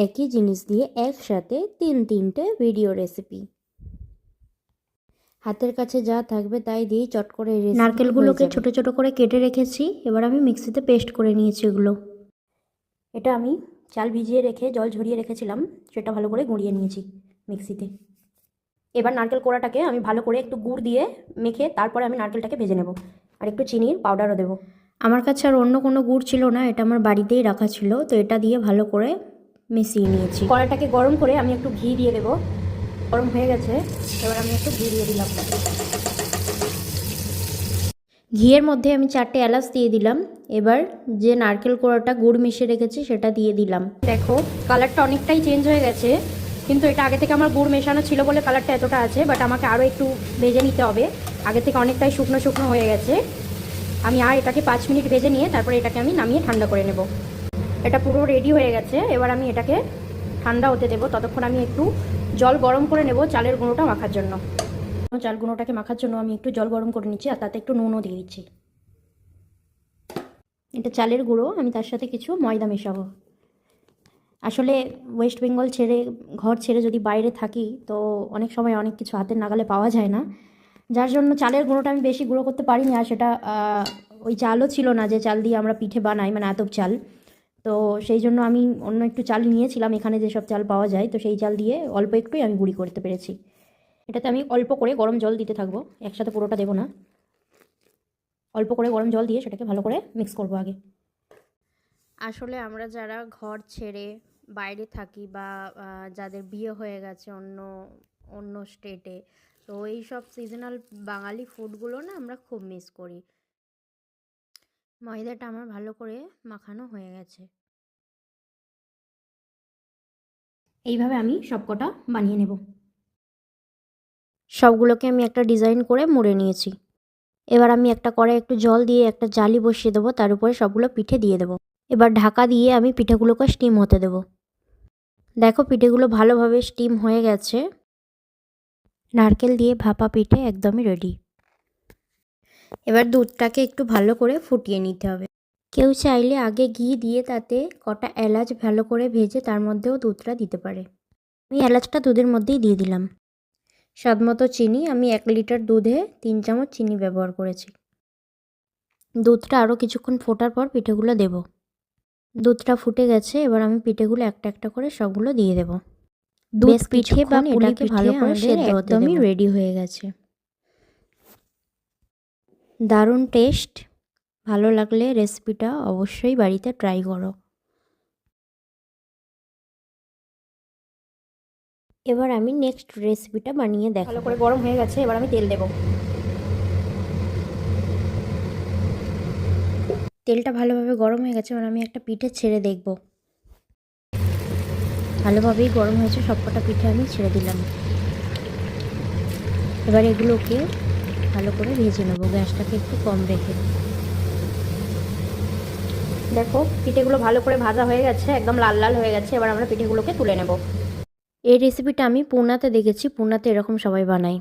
একই জিনিস দিয়ে একসাথে তিনটে ভিডিও রেসিপি। হাতের কাছে যা থাকবে তাই দিয়ে চট করে নারকেলগুলোকে ছোট ছোট করে কেটে রেখেছি। এবার আমি মিক্সিতে পেস্ট করে নিয়েছি এগুলো। এটা আমি চাল ভিজিয়ে রেখে জল ঝরিয়ে রেখেছিলাম, সেটা ভালো করে গুঁড়িয়ে নিয়েছি মিক্সিতে। এবার নারকেল কোড়াটাকে আমি ভালো করে একটু গুড় দিয়ে মেখে তারপরে আমি নারকেলটাকে ভেজে নেব, আর একটু চিনির পাউডারও দেবো। আমার কাছে আর অন্য কোনো গুড় ছিল না, এটা আমার বাড়িতেই রাখা ছিল, তো এটা দিয়ে ভালো করে মিশিয়ে নিয়েছি। কড়াইটাকে গরম করে আমি একটু ঘি দিয়ে দেবো। গরম হয়ে গেছে, এবার আমি একটু ঘি দিয়ে দিলাম। ঘিয়ের মধ্যে আমি 4টে এলাচ দিয়ে দিলাম। এবার যে নারকেল কোড়াটা গুড় মিশিয়ে রেখেছি সেটা দিয়ে দিলাম। দেখো কালারটা অনেকটাই চেঞ্জ হয়ে গেছে, কিন্তু এটা আগে থেকে আমার গুড় মেশানো ছিল বলে কালারটা এতটা আছে, বাট আমাকে আরও একটু ভেজে নিতে হবে। আগে থেকে অনেকটাই শুকনো শুকনো হয়ে গেছে। আমি আর এটাকে 5 মিনিট ভেজে নিয়ে তারপরে এটাকে আমি নামিয়ে ঠান্ডা করে নেব। এটা পুরো রেডি হয়ে গেছে, এবার আমি এটাকে ঠান্ডা হতে দেবো। ততক্ষণ আমি একটু জল গরম করে নেব চালের গুঁড়োটা মাখার জন্য। চাল গুঁড়োটাকে মাখার জন্য আমি একটু জল গরম করে নিচ্ছি, আর তাতে একটু নুনও দিয়ে দিচ্ছি। এটা চালের গুঁড়ো, আমি তার সাথে কিছু ময়দা মেশাবো। আসলে ওয়েস্ট বেঙ্গল ছেড়ে, ঘর ছেড়ে যদি বাইরে থাকি তো অনেক সময় অনেক কিছু হাতের নাগালে পাওয়া যায় না, যার জন্য চালের গুঁড়োটা আমি বেশি গুঁড়ো করতে পারিনি। আর সেটা ওই চালও ছিল না যে চাল দিয়ে আমরা পিঠে বানাই, মানে আতপ চাল। তো সেই জন্য আমি অন্য একটু চাল নিয়েছিলাম, এখানে যেসব চাল পাওয়া যায়, তো সেই চাল দিয়ে অল্প একটুই আমি গুঁড়ি করতে পেরেছি। এটাতে আমি অল্প করে গরম জল দিতে থাকবো, একসাথে পুরোটা দেবো না। অল্প করে গরম জল দিয়ে সেটাকে ভালো করে মিক্স করবো আগে। আসলে আমরা যারা ঘর ছেড়ে বাইরে থাকি বা যাদের বিয়ে হয়ে গেছে অন্য অন্য স্টেটে, তো এই সব সিজনাল বাঙালি ফুডগুলো না আমরা খুব মিস করি। ময়দাটা আমার ভালো করে মাখানো হয়ে গেছে। এইভাবে আমি সবকটা বানিয়ে নেব। সবগুলোকে আমি একটা ডিজাইন করে মুড়ে নিয়েছি। এবার আমি একটা কড়াই একটু জল দিয়ে একটা জালি বসিয়ে দেবো, তার উপরে সবগুলো পিঠে দিয়ে দেবো। এবার ঢাকা দিয়ে আমি পিঠেগুলোকে স্টিম হতে দেবো। দেখো পিঠেগুলো ভালোভাবে স্টিম হয়ে গেছে। নারকেল দিয়ে ভাপা পিঠে একদমই রেডি। এবার দুধটাকে একটু ভালো করে ফুটিয়ে নিতে হবে। কেউ চাইলে আগে ঘি দিয়ে তাতে কটা এলাচ ভালো করে ভেজে তার মধ্যেও দুধটা দিতে পারে। আমি এলাচটা দুধের মধ্যেই দিয়ে দিলাম। স্বাদমতো চিনি, আমি 1 লিটার দুধে 3 চামচ চিনি ব্যবহার করেছি। দুধটা আরও কিছুক্ষণ ফোটার পর পিঠেগুলো দেব। দুধটা ফুটে গেছে, এবার আমি পিঠেগুলো একটা একটা করে সবগুলো দিয়ে দেব। দুধ পিঠে বা পুলি পিঠে ভালো করে সেদ্ধ হতে দেব। একদমই রেডি হয়ে গেছে। দারুণ টেস্ট। ভালো লাগলে রেসিপিটা অবশ্যই বাড়িতে ট্রাই করো। এবার আমি নেক্সট রেসিপিটা বানিয়ে দেখাবো। ভালো করে গরম হয়ে গেছে, এবার আমি তেল দেব। তেলটা ভালোভাবে গরম হয়ে গেছে, এবার আমি একটা পিঠে ছেড়ে দেখব। ভালোভাবেই গরম হয়েছে, সবকটা পিঠে আমি ছেড়ে দিলাম। এবার এগুলোকে ভালো করে ভেজে নেব, গ্যাসটাকে একটু কম রেখে। দেখো পিঠেগুলো ভালো করে ভাজা হয়ে গেছে, একদম লাল লাল হয়ে গেছে। এবার আমরা পিঠেগুলোকে তুলে নেব। এই রেসিপিটা আমি পুনাতে দেখেছি, পুনাতে এরকম সবাই বানায়।